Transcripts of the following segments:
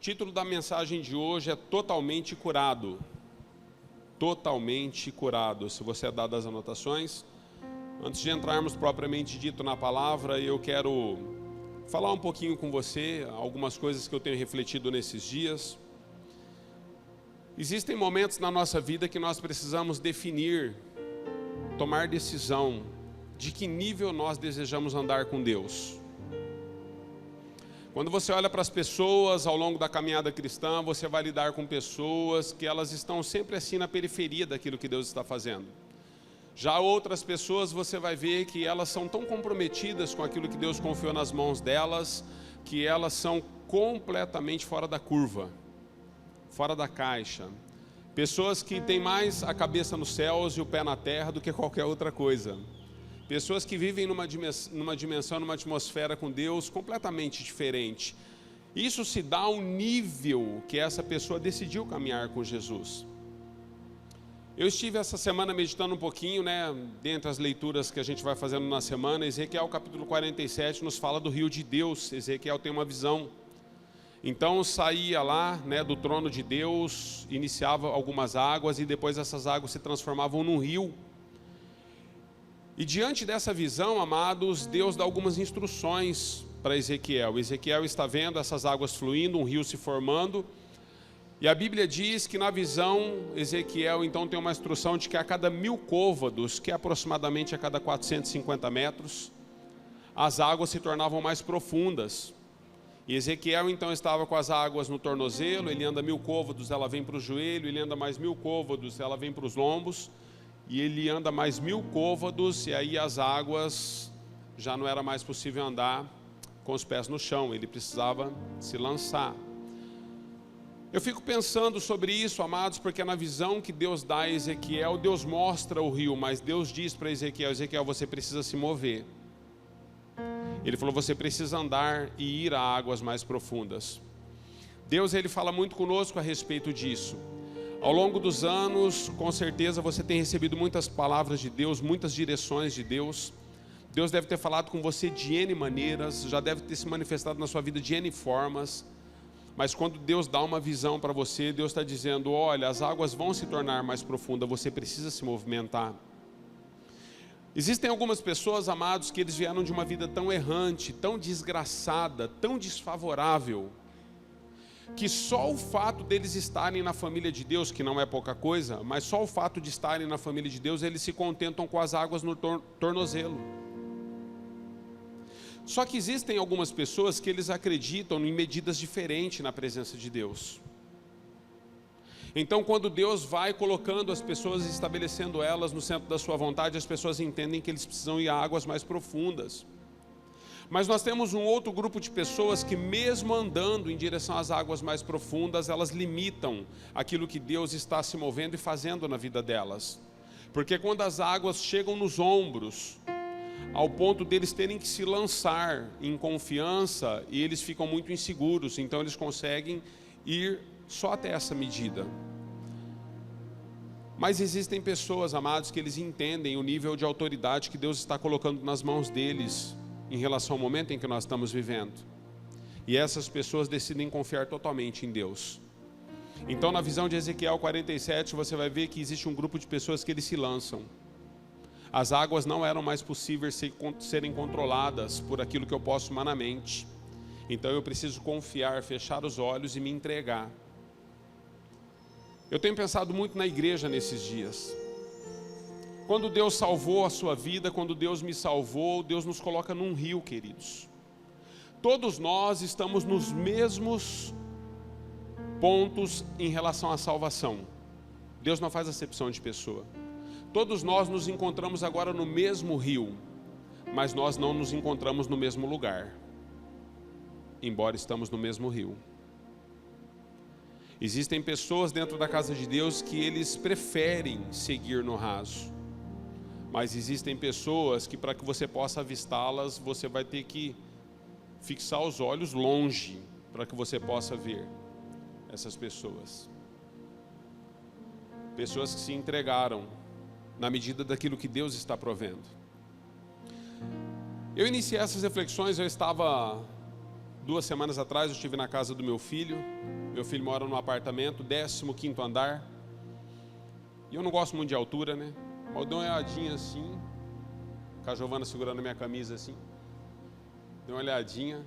título da mensagem de hoje é Totalmente Curado. Totalmente curado. Se você é dado as anotações, antes de entrarmos propriamente dito na palavra, eu quero falar um pouquinho com você, algumas coisas que eu tenho refletido nesses dias. Existem momentos na nossa vida que nós precisamos definir, tomar decisão de que nível nós desejamos andar com Deus. Quando você olha para as pessoas ao longo da caminhada cristã, você vai lidar com pessoas que elas estão sempre assim na periferia daquilo que Deus está fazendo. Já outras pessoas você vai ver que elas são tão comprometidas com aquilo que Deus confiou nas mãos delas, que elas são completamente fora da curva, fora da caixa. Pessoas que têm mais a cabeça nos céus e o pé na terra do que qualquer outra coisa. Pessoas que vivem numa dimensão, numa atmosfera com Deus completamente diferente. Isso se dá ao nível que essa pessoa decidiu caminhar com Jesus. Eu estive essa semana meditando um pouquinho, dentre as leituras que a gente vai fazendo na semana. Ezequiel capítulo 47 nos fala do rio de Deus. Ezequiel tem uma visão. Então saía lá, do trono de Deus, iniciava algumas águas e depois essas águas se transformavam num rio. E diante dessa visão, amados, Deus dá algumas instruções para Ezequiel. Ezequiel está vendo essas águas fluindo, um rio se formando. E a Bíblia diz que na visão, Ezequiel então tem uma instrução de que a cada 1000 côvados, que é aproximadamente a cada 450 metros, as águas se tornavam mais profundas. E Ezequiel então estava com as águas no tornozelo, ele anda 1000 côvados, ela vem para o joelho, ele anda mais 1000 côvados, ela vem para os lombos. E ele anda mais 1000 côvados e aí as águas já não era mais possível andar com os pés no chão, ele precisava se lançar. Eu fico pensando sobre isso, amados, porque na visão que Deus dá a Ezequiel, Deus mostra o rio, mas Deus diz para Ezequiel: Ezequiel, você precisa se mover. Ele falou: você precisa andar e ir a águas mais profundas. Deus, ele fala muito conosco a respeito disso. Ao longo dos anos, com certeza você tem recebido muitas palavras de Deus, muitas direções de Deus. Deus deve ter falado com você de N maneiras, já deve ter se manifestado na sua vida de N formas. Mas quando Deus dá uma visão para você, Deus está dizendo: olha, as águas vão se tornar mais profundas, você precisa se movimentar. Existem algumas pessoas, amados, que eles vieram de uma vida tão errante, tão desgraçada, tão desfavorável, que só o fato deles estarem na família de Deus, que não é pouca coisa, mas só o fato de estarem na família de Deus, eles se contentam com as águas no tornozelo. Só que existem algumas pessoas que eles acreditam em medidas diferentes na presença de Deus. Então, quando Deus vai colocando as pessoas, estabelecendo elas no centro da sua vontade, as pessoas entendem que eles precisam ir a águas mais profundas. Mas nós temos um outro grupo de pessoas que, mesmo andando em direção às águas mais profundas, elas limitam aquilo que Deus está se movendo e fazendo na vida delas. Porque quando as águas chegam nos ombros, ao ponto deles terem que se lançar em confiança, e eles ficam muito inseguros, então eles conseguem ir só até essa medida. Mas existem pessoas, amados, que eles entendem o nível de autoridade que Deus está colocando nas mãos deles em relação ao momento em que nós estamos vivendo. E essas pessoas decidem confiar totalmente em Deus. Então, na visão de Ezequiel 47, você vai ver que existe um grupo de pessoas que eles se lançam. As águas não eram mais possíveis serem controladas por aquilo que eu posso humanamente. Então eu preciso confiar, fechar os olhos e me entregar. Eu tenho pensado muito na igreja nesses dias. Quando Deus salvou a sua vida, quando Deus me salvou, Deus nos coloca num rio, queridos. Todos nós estamos nos mesmos pontos em relação à salvação. Deus não faz acepção de pessoa. Todos nós nos encontramos agora no mesmo rio, mas nós não nos encontramos no mesmo lugar, embora estamos no mesmo rio. Existem pessoas dentro da casa de Deus que eles preferem seguir no raso. Mas existem pessoas que, para que você possa avistá-las, você vai ter que fixar os olhos longe para que você possa ver essas pessoas. Pessoas que se entregaram na medida daquilo que Deus está provendo. Eu iniciei essas reflexões, eu estava 2 semanas atrás eu estive na casa do meu filho. Meu filho mora num apartamento, 15º andar. E eu não gosto muito de altura, né? Mas eu dei uma olhadinha assim, com a Giovana segurando a minha camisa assim. Dei uma olhadinha.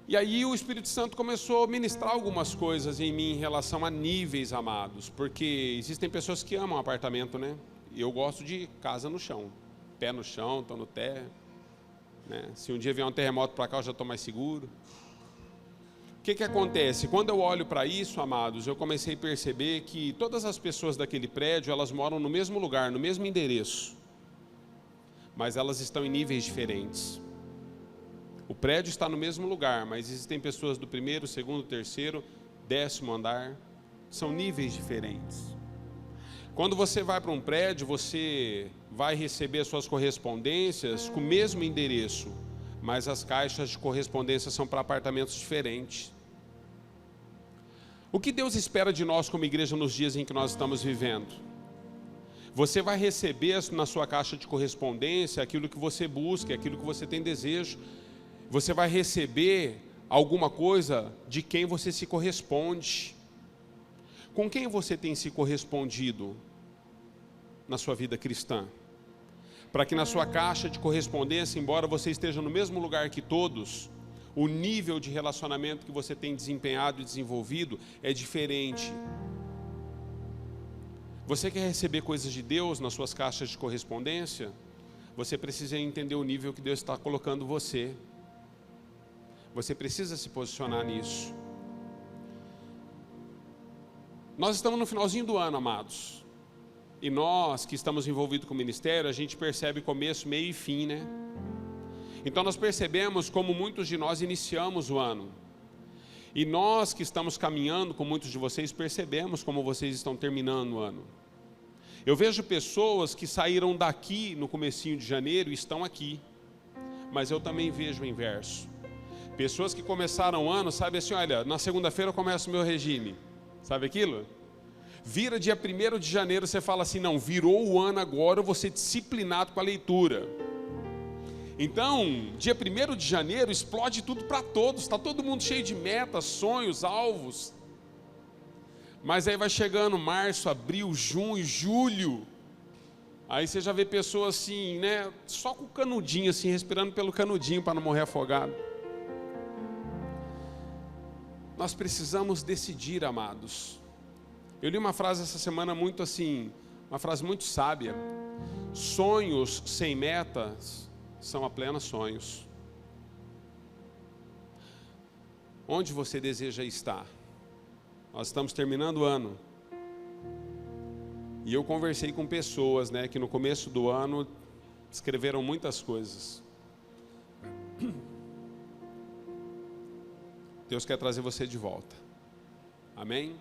E aí o Espírito Santo começou a ministrar algumas coisas em mim em relação a níveis, amados. Porque existem pessoas que amam apartamento, né? E eu gosto de casa no chão. Pé no chão, estou no terra. Né? Se um dia vier um terremoto para cá, eu já estou mais seguro. O que acontece? Quando eu olho para isso, amados, eu comecei a perceber que todas as pessoas daquele prédio, elas moram no mesmo lugar, no mesmo endereço. Mas elas estão em níveis diferentes. O prédio está no mesmo lugar, mas existem pessoas do 1º, 2º, 3º, 10º andar. São níveis diferentes. Quando você vai para um prédio, você vai receber as suas correspondências com o mesmo endereço, mas as caixas de correspondência são para apartamentos diferentes. O que Deus espera de nós como igreja nos dias em que nós estamos vivendo? Você vai receber na sua caixa de correspondência aquilo que você busca, aquilo que você tem desejo. Você vai receber alguma coisa de quem você se corresponde. Com quem você tem se correspondido na sua vida cristã? Para que na sua caixa de correspondência, embora você esteja no mesmo lugar que todos, o nível de relacionamento que você tem desempenhado e desenvolvido é diferente. Você quer receber coisas de Deus nas suas caixas de correspondência? Você precisa entender o nível que Deus está colocando você. Você precisa se posicionar nisso. Nós estamos no finalzinho do ano, amados. E nós que estamos envolvidos com o ministério, a gente percebe começo, meio e fim, né? Então nós percebemos como muitos de nós iniciamos o ano. E nós que estamos caminhando com muitos de vocês, percebemos como vocês estão terminando o ano. Eu vejo pessoas que saíram daqui no comecinho de janeiro e estão aqui. Mas eu também vejo o inverso. Pessoas que começaram o ano, sabe assim, olha, na segunda-feira eu começo o meu regime. Sabe aquilo? Vira dia 1º de janeiro, você fala assim, não, virou o ano agora, eu vou ser disciplinado com a leitura. Então, dia 1º de janeiro, explode tudo para todos, está todo mundo cheio de metas, sonhos, alvos. Mas aí vai chegando março, abril, junho, julho. Aí você já vê pessoas assim, né, só com o canudinho, assim, respirando pelo canudinho para não morrer afogado. Nós precisamos decidir, amados. Eu li uma frase essa semana muito assim, uma frase muito sábia. Sonhos sem metas são apenas sonhos. Onde você deseja estar? Nós estamos terminando o ano. E eu conversei com pessoas, né, que no começo do ano escreveram muitas coisas. Deus quer trazer você de volta. Amém?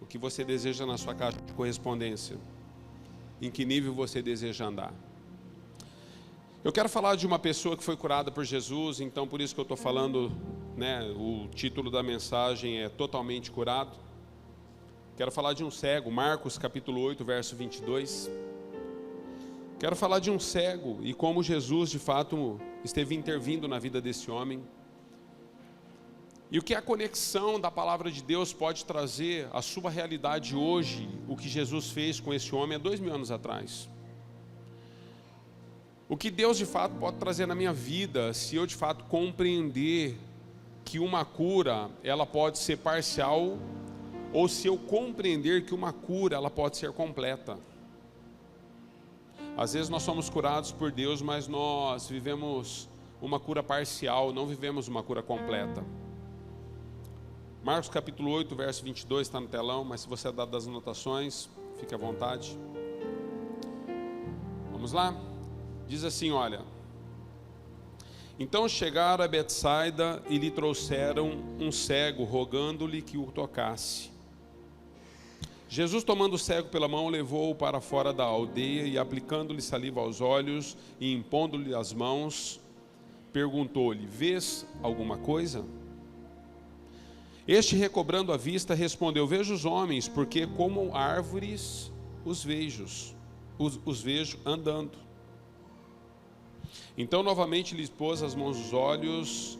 O que você deseja na sua caixa de correspondência? Em que nível você deseja andar? Eu quero falar de uma pessoa que foi curada por Jesus, então por isso que eu estou falando, né, o título da mensagem é Totalmente Curado. Quero falar de um cego, Marcos capítulo 8, verso 22. Quero falar de um cego e como Jesus de fato esteve intervindo na vida desse homem. E o que a conexão da palavra de Deus pode trazer à sua realidade hoje, o que Jesus fez com esse homem há 2000 anos atrás. O que Deus de fato pode trazer na minha vida, se eu de fato compreender que uma cura, ela pode ser parcial, ou se eu compreender que uma cura, ela pode ser completa. Às vezes nós somos curados por Deus, mas nós vivemos uma cura parcial, não vivemos uma cura completa. Marcos capítulo 8, verso 22, está no telão, mas se você é dado das anotações, fique à vontade. Vamos lá? Diz assim, olha. Então chegaram a Betsaida e lhe trouxeram um cego, rogando-lhe que o tocasse. Jesus, tomando o cego pela mão, levou-o para fora da aldeia e, aplicando-lhe saliva aos olhos e impondo-lhe as mãos, perguntou-lhe, vês alguma coisa? Este, recobrando a vista, respondeu, vejo os homens, porque como árvores os vejo andando. Então novamente lhe pôs as mãos nos olhos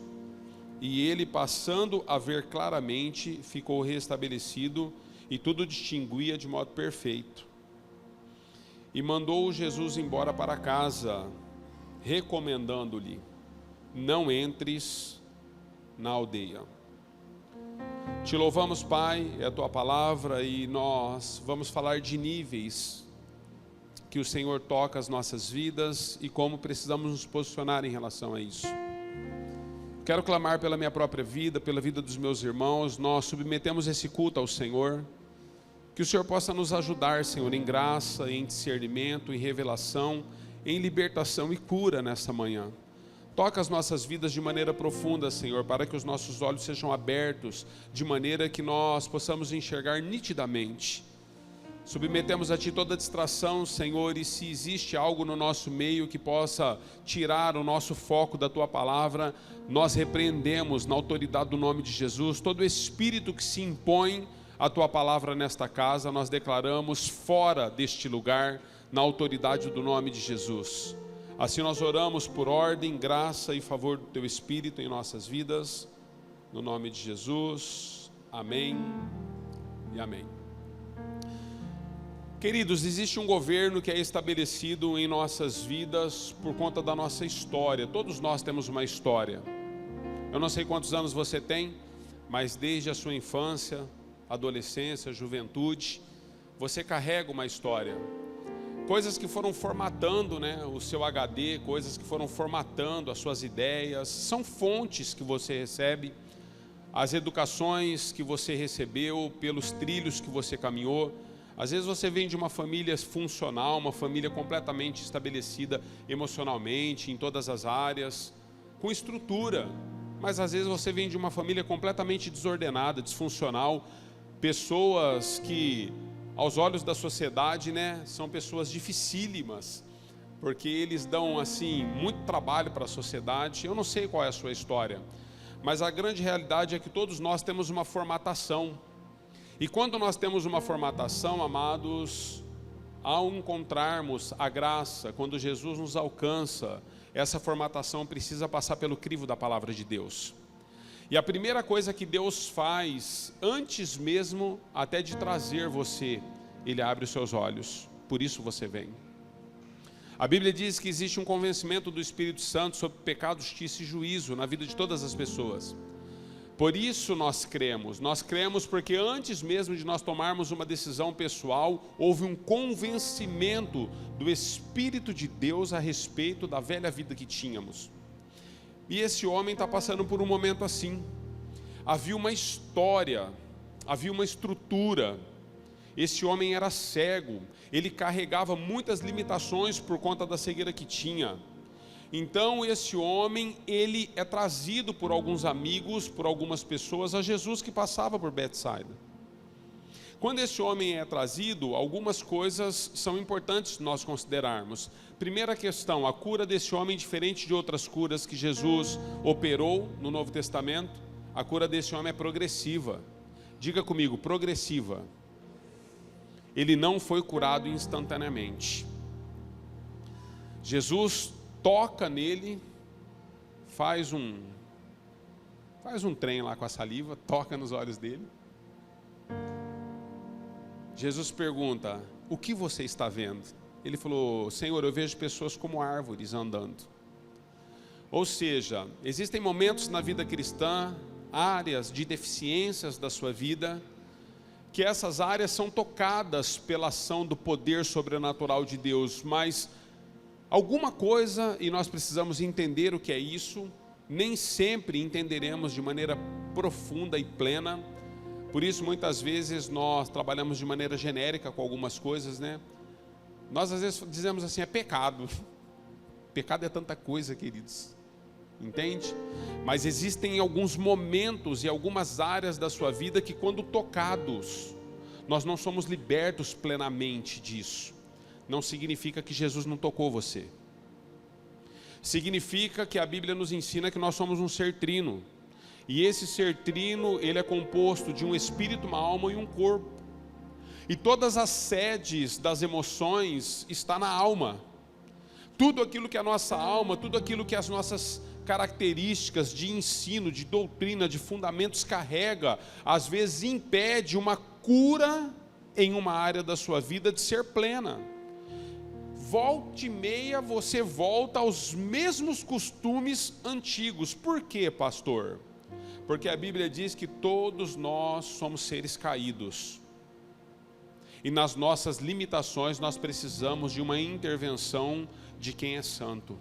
E ele, passando a ver claramente, ficou restabelecido e tudo distinguia de modo perfeito. E mandou Jesus embora para casa, recomendando-lhe: não entres na aldeia. Te louvamos, Pai, é a tua palavra, e nós vamos falar de níveis que o Senhor toca as nossas vidas e como precisamos nos posicionar em relação a isso. Quero clamar pela minha própria vida, pela vida dos meus irmãos. Nós submetemos esse culto ao Senhor. Que o Senhor possa nos ajudar, Senhor, em graça, em discernimento, em revelação, em libertação e cura nesta manhã. Toca as nossas vidas de maneira profunda, Senhor, para que os nossos olhos sejam abertos, de maneira que nós possamos enxergar nitidamente. Submetemos a Ti toda distração, Senhor, e se existe algo no nosso meio que possa tirar o nosso foco da Tua palavra, nós repreendemos na autoridade do nome de Jesus todo espírito que se impõe à Tua palavra nesta casa. Nós declaramos fora deste lugar, na autoridade do nome de Jesus. Assim nós oramos por ordem, graça e favor do Teu Espírito em nossas vidas, no nome de Jesus, amém e amém. Queridos, existe um governo que é estabelecido em nossas vidas por conta da nossa história. Todos nós temos uma história. Eu não sei quantos anos você tem, mas desde a sua infância, adolescência, juventude, você carrega uma história. Coisas que foram formatando, né, o seu HD, coisas que foram formatando as suas ideias, são fontes que você recebe, as educações que você recebeu, pelos trilhos que você caminhou. Às vezes você vem de uma família funcional, uma família completamente estabelecida emocionalmente, em todas as áreas, com estrutura. Mas às vezes você vem de uma família completamente desordenada, disfuncional, pessoas que, aos olhos da sociedade, né, são pessoas dificílimas, porque eles dão assim muito trabalho para a sociedade. Eu não sei qual é a sua história, mas a grande realidade é que todos nós temos uma formatação. E quando nós temos uma formatação, amados, ao encontrarmos a graça, quando Jesus nos alcança, essa formatação precisa passar pelo crivo da palavra de Deus. E a primeira coisa que Deus faz, antes mesmo até de trazer você, Ele abre os seus olhos, por isso você vem. A Bíblia diz que existe um convencimento do Espírito Santo sobre pecado, justiça e juízo na vida de todas as pessoas. Por isso nós cremos porque antes mesmo de nós tomarmos uma decisão pessoal, houve um convencimento do Espírito de Deus a respeito da velha vida que tínhamos. E esse homem está passando por um momento assim. Havia uma história, havia uma estrutura. Esse homem era cego, ele carregava muitas limitações por conta da cegueira que tinha. Então esse homem, ele é trazido por alguns amigos, por algumas pessoas, a Jesus que passava por Betsaida. Quando esse homem é trazido, algumas coisas são importantes nós considerarmos. Primeira questão, a cura desse homem, diferente de outras curas que Jesus operou no Novo Testamento, a cura desse homem é progressiva. Diga comigo, progressiva. Ele não foi curado instantaneamente. Jesus toca nele, faz um trem lá com a saliva, toca nos olhos dele. Jesus pergunta: o que você está vendo? Ele falou: Senhor, eu vejo pessoas como árvores andando. Ou seja, existem momentos na vida cristã, áreas de deficiências da sua vida, que essas áreas são tocadas pela ação do poder sobrenatural de Deus, mas alguma coisa, e nós precisamos entender o que é isso, nem sempre entenderemos de maneira profunda e plena. Por isso muitas vezes nós trabalhamos de maneira genérica com algumas coisas, né? Nós às vezes dizemos assim, é pecado. Pecado é tanta coisa, queridos, entende? Mas existem alguns momentos e algumas áreas da sua vida que, quando tocados, nós não somos libertos plenamente disso. Não significa que Jesus não tocou você. Significa que a Bíblia nos ensina que nós somos um ser trino. E esse ser trino, ele é composto de um espírito, uma alma e um corpo. E todas as sedes das emoções está na alma. Tudo aquilo que a nossa alma, tudo aquilo que as nossas características de ensino, de doutrina, de fundamentos carrega, às vezes impede uma cura em uma área da sua vida de ser plena. Volta e meia você volta aos mesmos costumes antigos. Por quê, pastor? Porque a Bíblia diz que todos nós somos seres caídos. E nas nossas limitações nós precisamos de uma intervenção de quem é santo.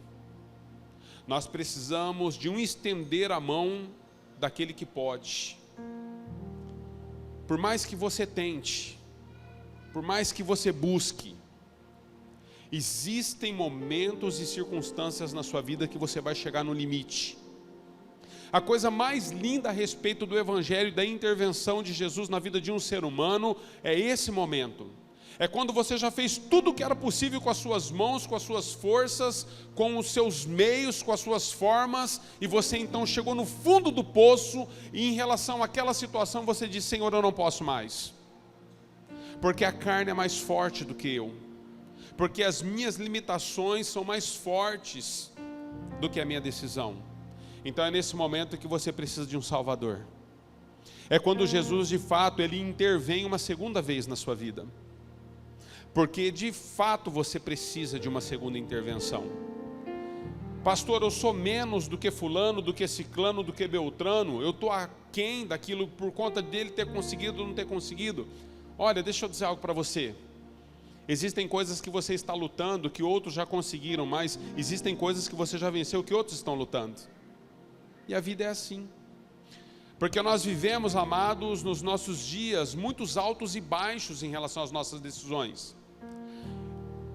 Nós precisamos de um estender a mão daquele que pode. Por mais que você tente, por mais que você busque, existem momentos e circunstâncias na sua vida que você vai chegar no limite. A coisa mais linda a respeito do Evangelho e da intervenção de Jesus na vida de um ser humano é esse momento. É quando você já fez tudo o que era possível com as suas mãos, com as suas forças, com os seus meios, com as suas formas, e você então chegou no fundo do poço, e em relação àquela situação você diz: Senhor, eu não posso mais, porque a carne é mais forte do que eu, porque as minhas limitações são mais fortes do que a minha decisão. Então é nesse momento que você precisa de um Salvador. É quando Jesus de fato ele intervém uma segunda vez na sua vida, porque de fato você precisa de uma segunda intervenção. Pastor, eu sou menos do que fulano, do que ciclano, do que beltrano, eu estou aquém daquilo por conta dele ter conseguido ou não ter conseguido. Olha, deixa eu dizer algo para você. Existem coisas que você está lutando que outros já conseguiram, mas existem coisas que você já venceu que outros estão lutando. E a vida é assim. Porque nós vivemos, amados, nos nossos dias, muitos altos e baixos em relação às nossas decisões.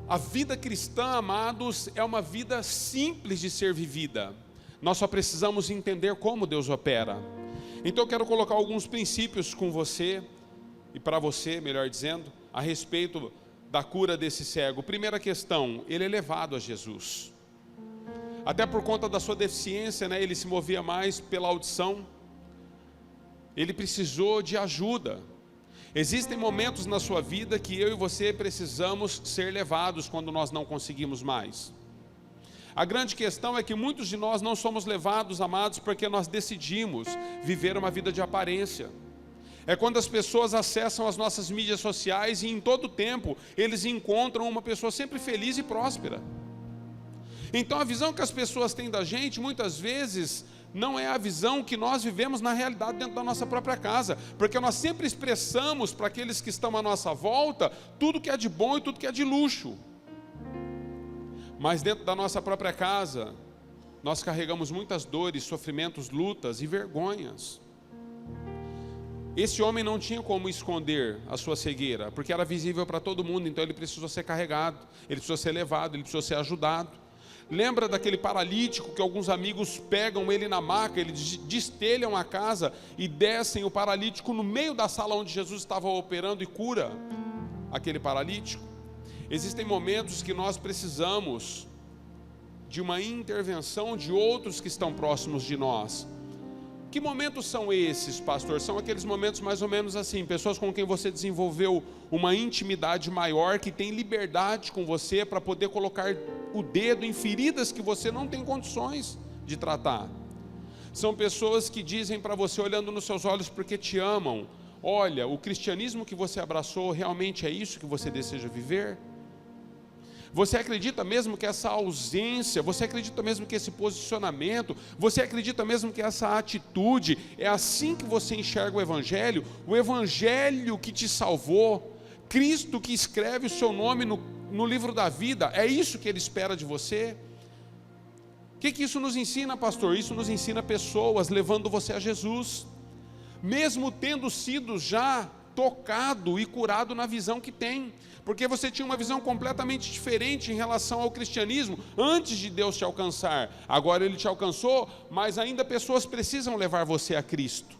A vida cristã, amados, é uma vida simples de ser vivida. Nós só precisamos entender como Deus opera. Então eu quero colocar alguns princípios com você, e para você, melhor dizendo, a respeito da cura desse cego. Primeira questão, ele é levado a Jesus. Até por conta da sua deficiência, né, ele se movia mais pela audição. Ele precisou de ajuda. Existem momentos na sua vida que eu e você precisamos ser levados quando nós não conseguimos mais. A grande questão é que muitos de nós não somos levados, amados, porque nós decidimos viver uma vida de aparência. É quando as pessoas acessam as nossas mídias sociais e em todo tempo eles encontram uma pessoa sempre feliz e próspera. Então a visão que as pessoas têm da gente, muitas vezes, não é a visão que nós vivemos na realidade dentro da nossa própria casa, porque nós sempre expressamos para aqueles que estão à nossa volta tudo que é de bom e tudo que é de luxo. Mas dentro da nossa própria casa, nós carregamos muitas dores, sofrimentos, lutas e vergonhas. Esse homem não tinha como esconder a sua cegueira, porque era visível para todo mundo, então ele precisou ser carregado, ele precisou ser levado, ele precisou ser ajudado. Lembra daquele paralítico que alguns amigos pegam ele na maca, eles destelham a casa e descem o paralítico no meio da sala onde Jesus estava operando e cura aquele paralítico? Existem momentos que nós precisamos de uma intervenção de outros que estão próximos de nós. Que momentos são esses, pastor? São aqueles momentos mais ou menos assim, pessoas com quem você desenvolveu uma intimidade maior, que tem liberdade com você para poder colocar o dedo em feridas que você não tem condições de tratar. São pessoas que dizem para você, olhando nos seus olhos porque te amam: olha, o cristianismo que você abraçou realmente é isso que você deseja viver? Você acredita mesmo que essa ausência, você acredita mesmo que esse posicionamento, você acredita mesmo que essa atitude, é assim que você enxerga o Evangelho que te salvou, Cristo que escreve o seu nome no livro da vida, é isso que Ele espera de você? O que isso nos ensina, pastor? Isso nos ensina pessoas levando você a Jesus, mesmo tendo sido já tocado e curado na visão que tem, porque você tinha uma visão completamente diferente em relação ao cristianismo antes de Deus te alcançar. Agora Ele te alcançou, mas ainda pessoas precisam levar você a Cristo,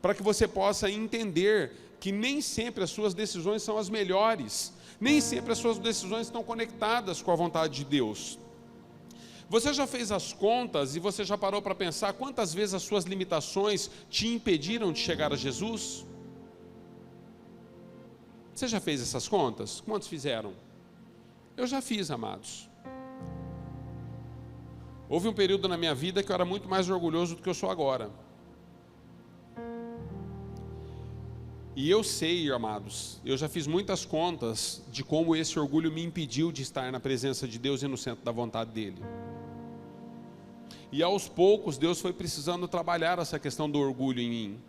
para que você possa entender que nem sempre as suas decisões são as melhores, nem sempre as suas decisões estão conectadas com a vontade de Deus. Você já fez as contas e você já parou para pensar quantas vezes as suas limitações te impediram de chegar a Jesus? Você já fez essas contas? Quantos fizeram? Eu já fiz, amados. Houve um período na minha vida que eu era muito mais orgulhoso do que eu sou agora. E eu sei, amados, eu já fiz muitas contas de como esse orgulho me impediu de estar na presença de Deus e no centro da vontade dEle. E aos poucos Deus foi precisando trabalhar essa questão do orgulho em mim.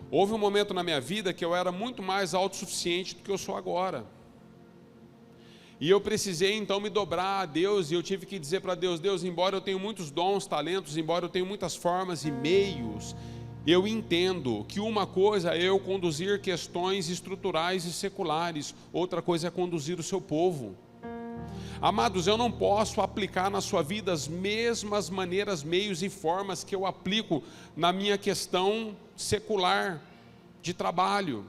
Houve um momento na minha vida que eu era muito mais autossuficiente do que eu sou agora. E eu precisei então me dobrar a Deus, e eu tive que dizer para Deus: Deus, embora eu tenha muitos dons, talentos, embora eu tenha muitas formas e meios, eu entendo que uma coisa é eu conduzir questões estruturais e seculares, outra coisa é conduzir o seu povo. Amados, eu não posso aplicar na sua vida as mesmas maneiras, meios e formas que eu aplico na minha questão secular de trabalho.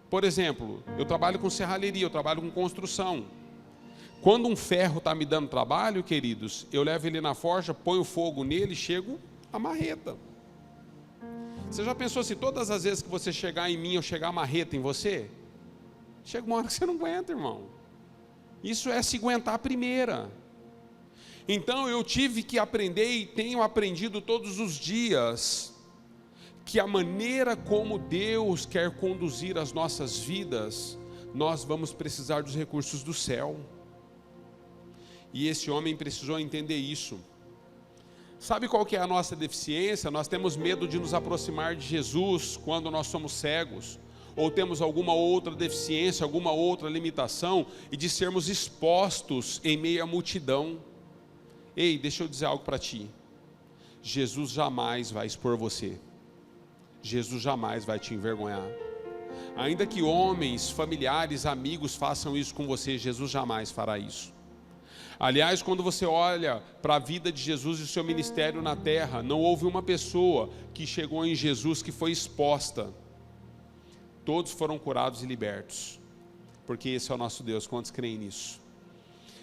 Por exemplo, eu trabalho com serralheria, eu trabalho com construção. Quando um ferro está me dando trabalho, queridos, eu levo ele na forja, ponho fogo nele, chego a marreta. Você já pensou se todas as vezes que você chegar em mim, eu chegar a marreta em você? Chega uma hora que você não aguenta, irmão. Isso é se aguentar a primeira. Então eu tive que aprender e tenho aprendido todos os dias que a maneira como Deus quer conduzir as nossas vidas, nós vamos precisar dos recursos do céu. E esse homem precisou entender isso. Sabe qual que é a nossa deficiência? Nós temos medo de nos aproximar de Jesus quando nós somos cegos, ou temos alguma outra deficiência, alguma outra limitação, e de sermos expostos em meio à multidão. Ei, deixa eu dizer algo para ti. Jesus jamais vai expor você. Jesus jamais vai te envergonhar. Ainda que homens, familiares, amigos façam isso com você, Jesus jamais fará isso. Aliás, quando você olha para a vida de Jesus e o seu ministério na terra, não houve uma pessoa que chegou em Jesus que foi exposta. Todos foram curados e libertos, porque esse é o nosso Deus. Quantos creem nisso?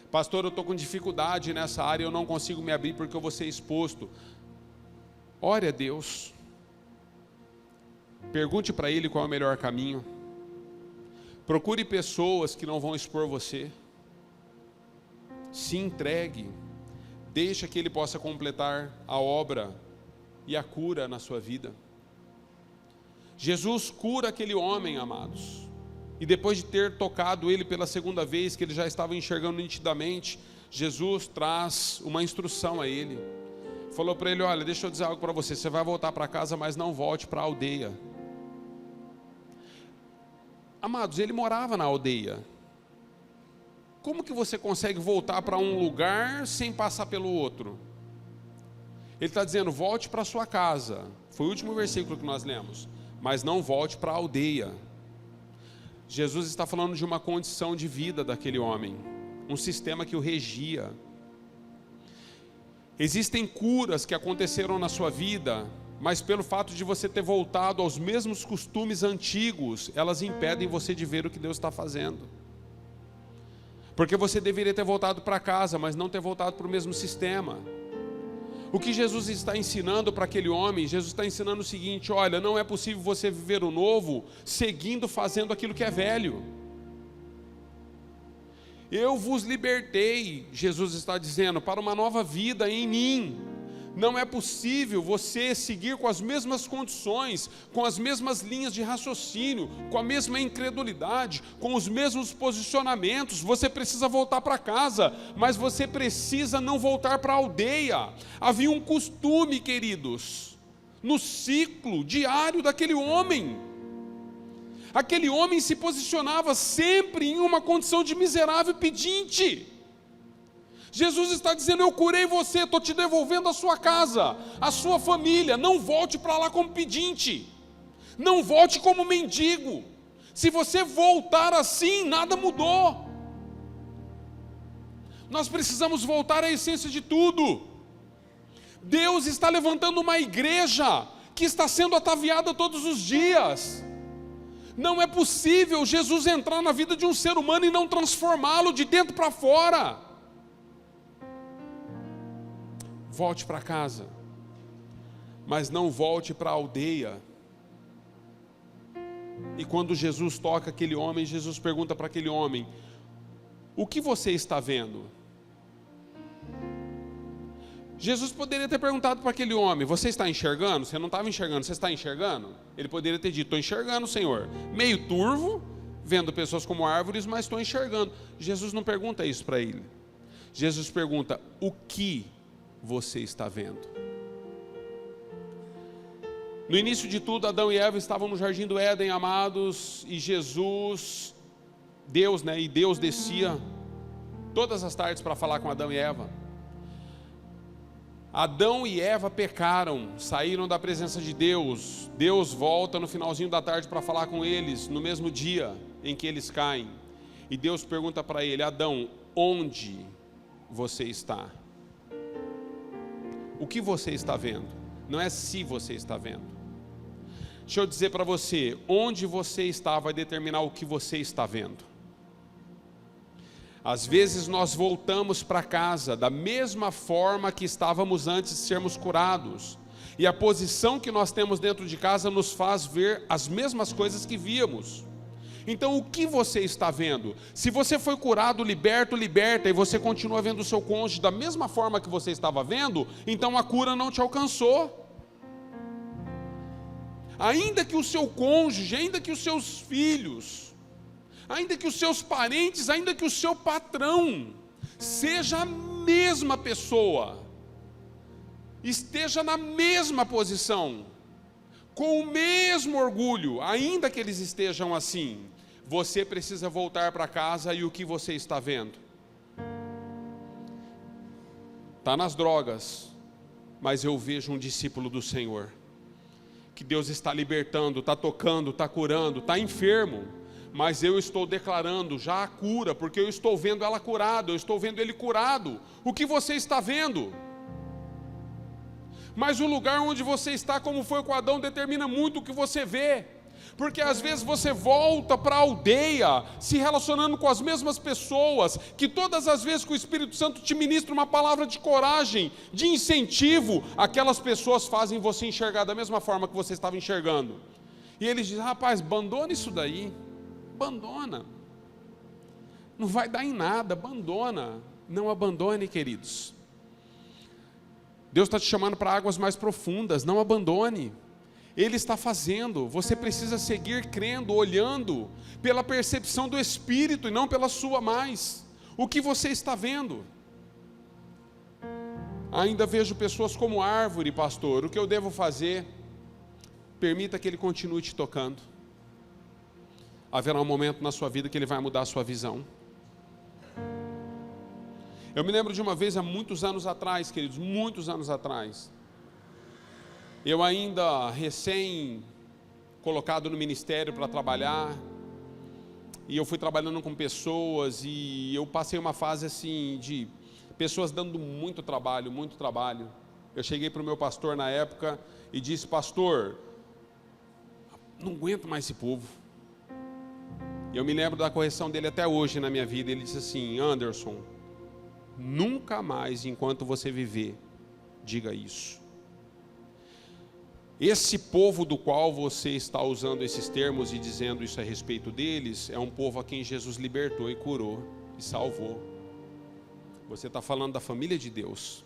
Pastor, eu estou com dificuldade nessa área, eu não consigo me abrir porque eu vou ser exposto. Ore a Deus, pergunte para Ele qual é o melhor caminho, procure pessoas que não vão expor você, se entregue, deixa que Ele possa completar a obra e a cura na sua vida. Jesus cura aquele homem, amados, e depois de ter tocado ele pela segunda vez, que ele já estava enxergando nitidamente, Jesus traz uma instrução a ele, falou para ele: olha, deixa eu dizer algo para você, você vai voltar para casa, mas não volte para a aldeia. Amados, ele morava na aldeia. Como que você consegue voltar para um lugar sem passar pelo outro? Ele está dizendo: volte para a sua casa. Foi o último versículo que nós lemos. Mas não volte para a aldeia. Jesus está falando de uma condição de vida daquele homem, um sistema que o regia. Existem curas que aconteceram na sua vida, mas pelo fato de você ter voltado aos mesmos costumes antigos, elas impedem você de ver o que Deus está fazendo. Porque você deveria ter voltado para casa, mas não ter voltado para o mesmo sistema. O que Jesus está ensinando para aquele homem? Jesus está ensinando o seguinte: olha, não é possível você viver o novo seguindo fazendo aquilo que é velho. Eu vos libertei, Jesus está dizendo, para uma nova vida em mim. Não é possível você seguir com as mesmas condições, com as mesmas linhas de raciocínio, com a mesma incredulidade, com os mesmos posicionamentos. Você precisa voltar para casa, mas você precisa não voltar para a aldeia. Havia um costume, queridos, no ciclo diário daquele homem. Aquele homem se posicionava sempre em uma condição de miserável pedinte. Jesus está dizendo: eu curei você, estou te devolvendo a sua casa, a sua família. Não volte para lá como pedinte, não volte como mendigo. Se você voltar assim, nada mudou. Nós precisamos voltar à essência de tudo. Deus está levantando uma igreja que está sendo ataviada todos os dias. Não é possível Jesus entrar na vida de um ser humano e não transformá-lo de dentro para fora. Volte para casa, mas não volte para a aldeia. E quando Jesus toca aquele homem, Jesus pergunta para aquele homem: o que você está vendo? Jesus poderia ter perguntado para aquele homem: você está enxergando? Você não estava enxergando, você está enxergando? Ele poderia ter dito: estou enxergando, Senhor. Meio turvo, vendo pessoas como árvores, mas estou enxergando. Jesus não pergunta isso para ele. Jesus pergunta: o que você está vendo? No início de tudo, Adão e Eva estavam no jardim do Éden, amados, e Deus descia todas as tardes para falar com Adão e Eva. Adão e Eva pecaram, saíram da presença de Deus. Deus volta no finalzinho da tarde para falar com eles, no mesmo dia em que eles caem. E Deus pergunta para ele: Adão, onde você está? O que você está vendo? Não é se você está vendo. Deixa eu dizer para você: onde você está vai determinar o que você está vendo. Às vezes nós voltamos para casa da mesma forma que estávamos antes de sermos curados. E a posição que nós temos dentro de casa nos faz ver as mesmas coisas que víamos. Então o que você está vendo? Se você foi curado, liberta, e você continua vendo o seu cônjuge da mesma forma que você estava vendo, então a cura não te alcançou. Ainda que o seu cônjuge, ainda que os seus filhos, ainda que os seus parentes, ainda que o seu patrão seja a mesma pessoa, esteja na mesma posição, com o mesmo orgulho, ainda que eles estejam assim, você precisa voltar para casa. E o que você está vendo? Está nas drogas, mas eu vejo um discípulo do Senhor, que Deus está libertando, está tocando, está curando, está enfermo, mas eu estou declarando já a cura, porque eu estou vendo ela curada, eu estou vendo ele curado. O que você está vendo? Mas o lugar onde você está, como foi com Adão, determina muito o que você vê. Porque às vezes você volta para a aldeia, se relacionando com as mesmas pessoas, que todas as vezes que o Espírito Santo te ministra uma palavra de coragem, de incentivo, aquelas pessoas fazem você enxergar da mesma forma que você estava enxergando. E eles dizem: rapaz, abandona isso daí. Abandona, não vai dar em nada, abandona. Não abandone, queridos. Deus está te chamando para águas mais profundas, não abandone. Ele está fazendo, você precisa seguir crendo, olhando pela percepção do Espírito e não pela sua mais. O que você está vendo? Ainda vejo pessoas como árvore, pastor. O que eu devo fazer? Permita que Ele continue te tocando. Haverá um momento na sua vida que Ele vai mudar a sua visão. Eu me lembro de uma vez, há muitos anos atrás, queridos, muitos anos atrás, eu ainda recém colocado no ministério para trabalhar, e eu fui trabalhando com pessoas, e eu passei uma fase assim, de pessoas dando muito trabalho, muito trabalho. Eu cheguei para o meu pastor na época e disse: pastor, não aguento mais esse povo. Eu me lembro da correção dele até hoje na minha vida. Ele disse assim: Anderson, nunca mais enquanto você viver, diga isso. Esse povo do qual você está usando esses termos e dizendo isso a respeito deles, é um povo a quem Jesus libertou e curou e salvou. Você está falando da família de Deus.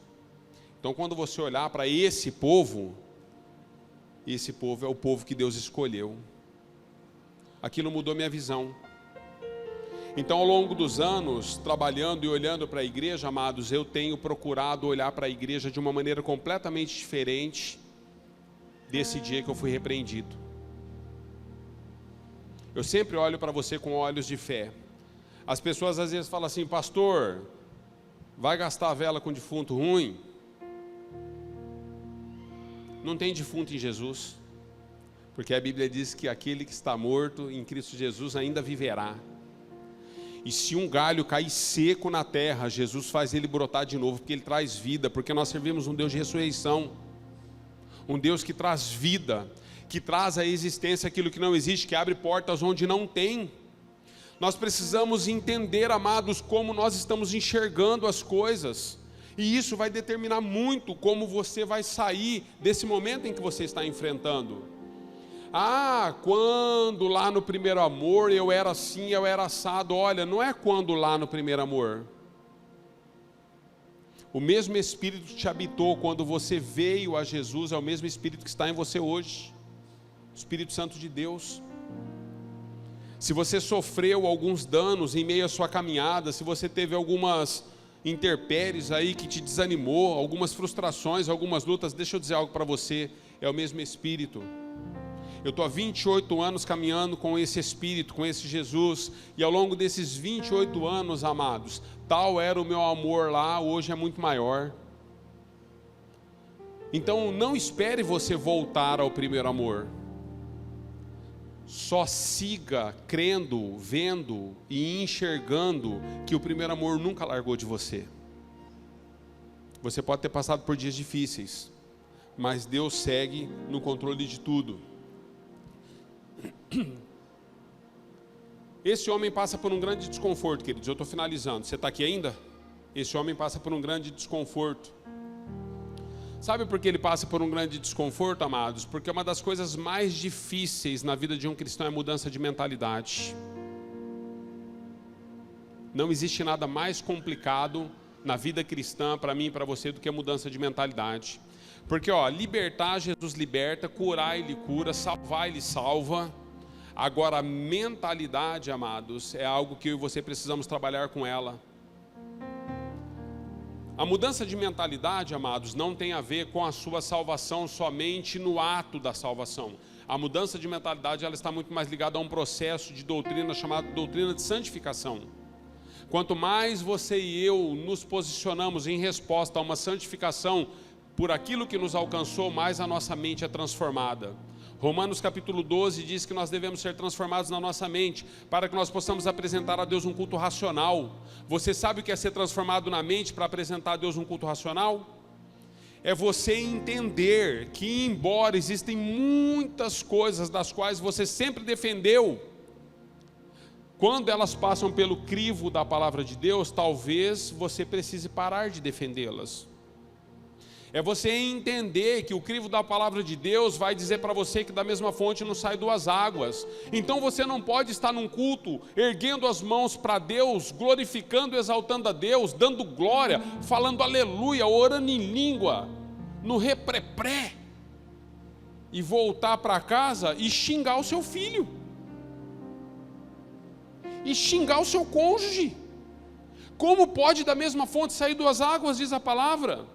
Então quando você olhar para esse povo é o povo que Deus escolheu. Aquilo mudou minha visão. Então, ao longo dos anos, trabalhando e olhando para a igreja, amados, eu tenho procurado olhar para a igreja de uma maneira completamente diferente desse dia que eu fui repreendido. Eu sempre olho para você com olhos de fé. As pessoas às vezes falam assim: pastor, vai gastar a vela com defunto ruim? Não tem defunto em Jesus, porque a Bíblia diz que aquele que está morto em Cristo Jesus ainda viverá. E se um galho cair seco na terra, Jesus faz ele brotar de novo, porque ele traz vida, porque nós servimos um Deus de ressurreição, um Deus que traz vida, que traz à existência aquilo que não existe, que abre portas onde não tem. Nós precisamos entender, amados, como nós estamos enxergando as coisas, e isso vai determinar muito como você vai sair desse momento em que você está enfrentando. Ah, quando lá no primeiro amor eu era assim, eu era assado. Olha, não é quando lá no primeiro amor. O mesmo Espírito que te habitou quando você veio a Jesus é o mesmo Espírito que está em você hoje. O Espírito Santo de Deus. Se você sofreu alguns danos em meio à sua caminhada, se você teve algumas intempéries aí que te desanimou, algumas frustrações, algumas lutas, deixa eu dizer algo para você, é o mesmo Espírito. Eu estou há 28 anos caminhando com esse Espírito, com esse Jesus, e ao longo desses 28 anos, amados, tal era o meu amor lá, hoje é muito maior. Então não espere você voltar ao primeiro amor. Só siga crendo, vendo e enxergando que o primeiro amor nunca largou de você. Você pode ter passado por dias difíceis, mas Deus segue no controle de tudo. Esse homem passa por um grande desconforto, queridos. Eu estou finalizando. Você está aqui ainda? Esse homem passa por um grande desconforto. Sabe por que ele passa por um grande desconforto, amados? Porque uma das coisas mais difíceis na vida de um cristão é a mudança de mentalidade. Não existe nada mais complicado na vida cristã, para mim e para você, do que a mudança de mentalidade. Porque, libertar, Jesus liberta, curar, Ele cura, salvar, Ele salva. Agora, a mentalidade, amados, é algo que eu e você precisamos trabalhar com ela. A mudança de mentalidade, amados, não tem a ver com a sua salvação somente no ato da salvação. A mudança de mentalidade, ela está muito mais ligada a um processo de doutrina chamado doutrina de santificação. Quanto mais você e eu nos posicionamos em resposta a uma santificação por aquilo que nos alcançou, mais a nossa mente é transformada. Romanos capítulo 12 diz que nós devemos ser transformados na nossa mente, para que nós possamos apresentar a Deus um culto racional. Você sabe o que é ser transformado na mente para apresentar a Deus um culto racional? É você entender que, embora existem muitas coisas das quais você sempre defendeu, quando elas passam pelo crivo da palavra de Deus, talvez você precise parar de defendê-las. É você entender que o crivo da palavra de Deus vai dizer para você que da mesma fonte não sai duas águas. Então você não pode estar num culto, erguendo as mãos para Deus, glorificando, exaltando a Deus, dando glória, falando aleluia, orando em língua, no repré-pré, e voltar para casa e xingar o seu filho, e xingar o seu cônjuge. Como pode da mesma fonte sair duas águas, diz a palavra?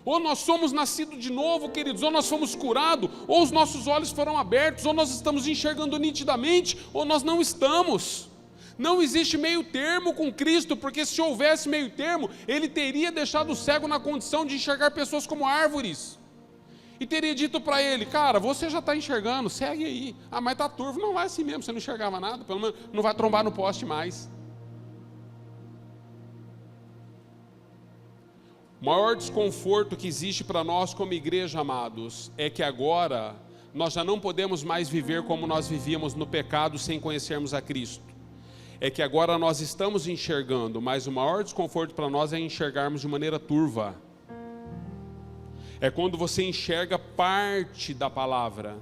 Ou nós somos nascidos de novo, queridos, ou nós fomos curados, ou os nossos olhos foram abertos, ou nós estamos enxergando nitidamente, ou nós não estamos. Não existe meio termo com Cristo, porque se houvesse meio termo, Ele teria deixado o cego na condição de enxergar pessoas como árvores. E teria dito para ele, cara, você já está enxergando, segue aí. Ah, mas está turvo, não vai assim mesmo, você não enxergava nada, pelo menos não vai trombar no poste mais. O maior desconforto que existe para nós como igreja, amados, é que agora nós já não podemos mais viver como nós vivíamos no pecado sem conhecermos a Cristo. É que agora nós estamos enxergando, mas o maior desconforto para nós é enxergarmos de maneira turva. É quando você enxerga parte da palavra,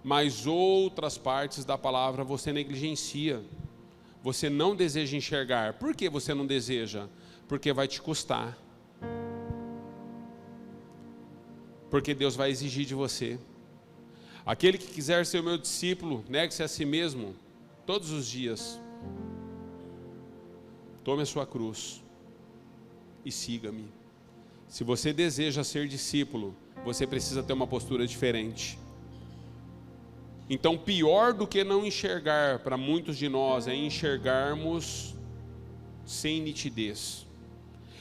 mas outras partes da palavra você negligencia. Você não deseja enxergar. Por que você não deseja? Porque vai te custar. Porque Deus vai exigir de você. Aquele que quiser ser o meu discípulo, negue-se a si mesmo, todos os dias. Tome a sua cruz e siga-me. Se você deseja ser discípulo, você precisa ter uma postura diferente. Então, pior do que não enxergar para muitos de nós é enxergarmos sem nitidez.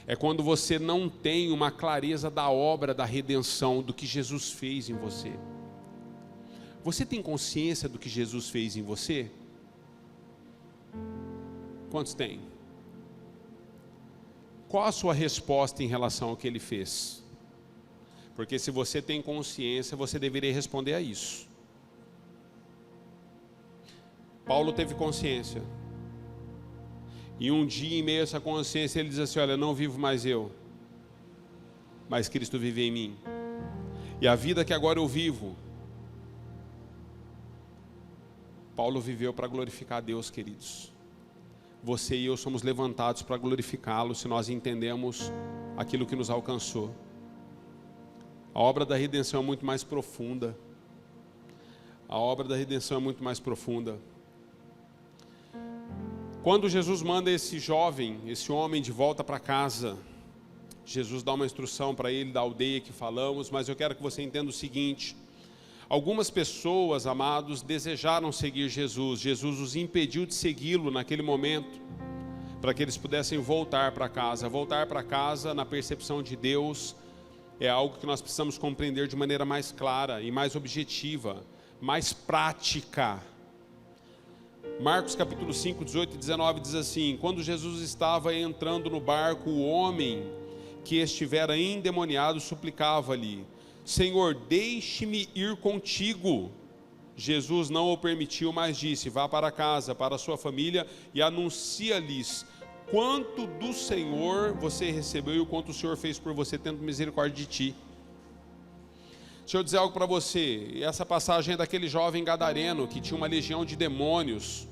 É quando você não tem uma clareza da obra da redenção, do que Jesus fez em você. Você tem consciência do que Jesus fez em você? Quantos têm? Qual a sua resposta em relação ao que Ele fez? Porque se você tem consciência, você deveria responder a isso. Paulo teve consciência. E um dia, em meio a essa consciência, ele diz assim, olha, não vivo mais eu, mas Cristo vive em mim. E a vida que agora eu vivo, Paulo viveu para glorificar a Deus, queridos. você e eu somos levantados para glorificá-lo se nós entendemos aquilo que nos alcançou. A obra da redenção é muito mais profunda. A obra da redenção é muito mais profunda. Quando Jesus manda esse jovem, esse homem de volta para casa, Jesus dá uma instrução para ele da aldeia que falamos, mas eu quero que você entenda o seguinte: algumas pessoas, amados, desejaram seguir Jesus. Jesus os impediu de segui-lo naquele momento, para que eles pudessem voltar para casa. Voltar para casa, na percepção de Deus, é algo que nós precisamos compreender de maneira mais clara e mais objetiva, mais prática. Marcos capítulo 5, 18 e 19 diz assim: quando Jesus estava entrando no barco, o homem que estivera endemoniado suplicava-lhe: Senhor, deixe-me ir contigo. Jesus não o permitiu, mas disse: vá para casa, para a sua família, e anuncia-lhes quanto do Senhor você recebeu e o quanto o Senhor fez por você, tendo misericórdia de ti. Deixa eu dizer algo para você. Essa passagem é daquele jovem gadareno que tinha uma legião de demônios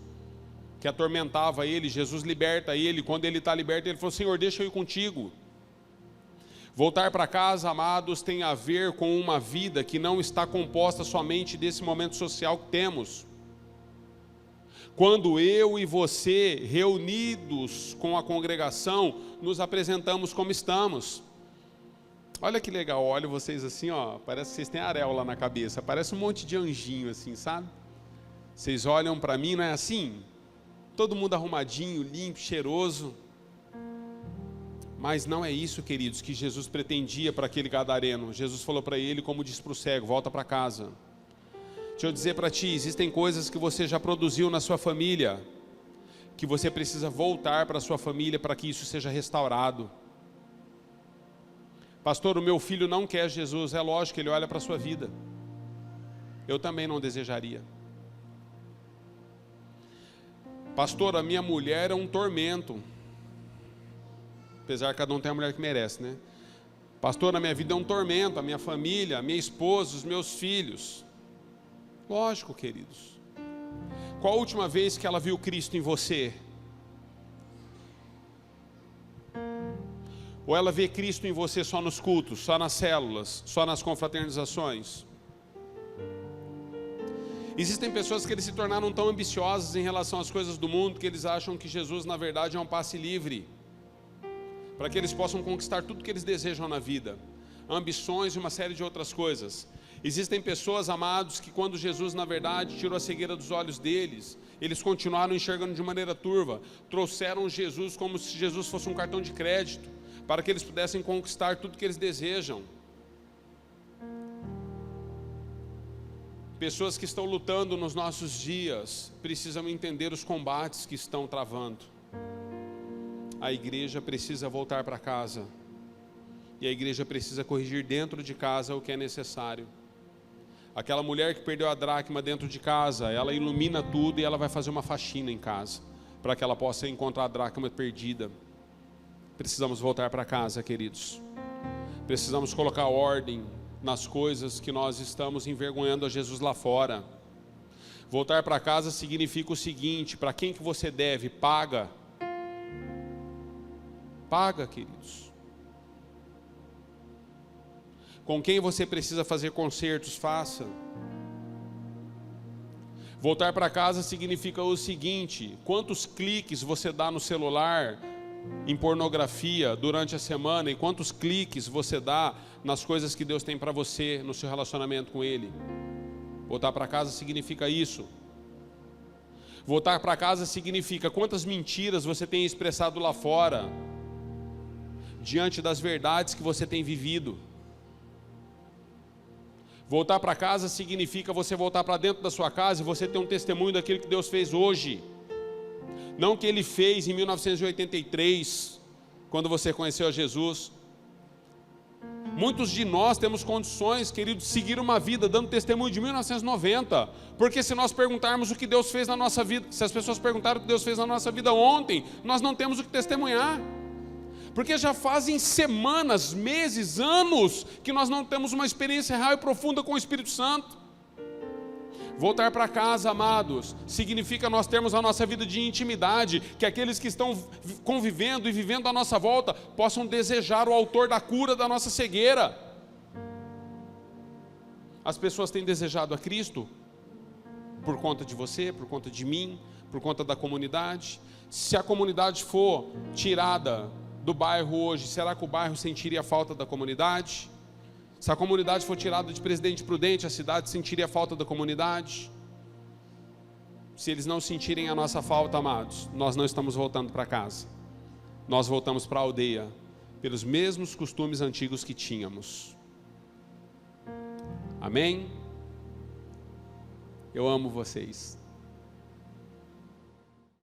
que atormentava ele. Jesus liberta ele. Quando ele está liberto, ele falou: Senhor, deixa eu ir contigo. Voltar para casa, amados, tem a ver com uma vida que não está composta somente desse momento social que temos. Quando eu e você, reunidos com a congregação, nos apresentamos como estamos. Olha que legal, olho vocês assim, ó, parece que vocês têm areola na cabeça, parece um monte de anjinho assim, sabe? Vocês olham para mim, não é assim? Todo mundo arrumadinho, limpo, cheiroso. Mas não é isso, queridos, que Jesus pretendia para aquele gadareno. Jesus falou para ele, como disse para o cego: volta para casa. Deixa eu dizer para ti, existem coisas que você já produziu na sua família, que você precisa voltar para a sua família para que isso seja restaurado. Pastor, o meu filho não quer Jesus. É lógico que ele olha para a sua vida. Eu também não desejaria. Pastor, a minha mulher é um tormento. Apesar que cada um tem a mulher que merece, né? Pastor, a minha vida é um tormento, a minha família, a minha esposa, os meus filhos. Lógico, queridos. Qual a última vez que ela viu Cristo em você? Ou ela vê Cristo em você só nos cultos, só nas células, só nas confraternizações? Existem pessoas que eles se tornaram tão ambiciosas em relação às coisas do mundo que eles acham que Jesus, na verdade, é um passe livre, para que eles possam conquistar tudo que eles desejam na vida, ambições e uma série de outras coisas. Existem pessoas, amados, que quando Jesus, na verdade, tirou a cegueira dos olhos deles, eles continuaram enxergando de maneira turva, trouxeram Jesus como se Jesus fosse um cartão de crédito, para que eles pudessem conquistar tudo que eles desejam. Pessoas que estão lutando nos nossos dias precisam entender os combates que estão travando. A igreja precisa voltar para casa, e a igreja precisa corrigir dentro de casa o que é necessário. Aquela mulher que perdeu a dracma dentro de casa, ela ilumina tudo e ela vai fazer uma faxina em casa, para que ela possa encontrar a dracma perdida. Precisamos voltar para casa, queridos. Precisamos colocar ordem nas coisas que nós estamos envergonhando a Jesus lá fora. Voltar para casa significa o seguinte: para quem que você deve? Paga. Paga, queridos. Com quem você precisa fazer concertos, faça. Voltar para casa significa o seguinte: quantos cliques você dá no celular em pornografia durante a semana, e quantos cliques você dá nas coisas que Deus tem para você, no seu relacionamento com Ele. Voltar para casa significa isso. Voltar para casa significa quantas mentiras você tem expressado lá fora, diante das verdades que você tem vivido. Voltar para casa significa você voltar para dentro da sua casa e você ter um testemunho daquilo que Deus fez hoje. Não que Ele fez em 1983, quando você conheceu a Jesus. Muitos de nós temos condições, queridos, de seguir uma vida dando testemunho de 1990. Porque se nós perguntarmos o que Deus fez na nossa vida, se as pessoas perguntaram o que Deus fez na nossa vida ontem, nós não temos o que testemunhar. Porque já fazem semanas, meses, anos que nós não temos uma experiência real e profunda com o Espírito Santo. Voltar para casa, amados, significa nós termos a nossa vida de intimidade, que aqueles que estão convivendo e vivendo à nossa volta possam desejar o autor da cura da nossa cegueira. As pessoas têm desejado a Cristo por conta de você, por conta de mim, por conta da comunidade. Se a comunidade for tirada do bairro hoje, será que o bairro sentiria a falta da comunidade? Se a comunidade for tirada de Presidente Prudente, a cidade sentiria a falta da comunidade? Se eles não sentirem a nossa falta, amados, nós não estamos voltando para casa. Nós voltamos para a aldeia, pelos mesmos costumes antigos que tínhamos. Amém? Eu amo vocês.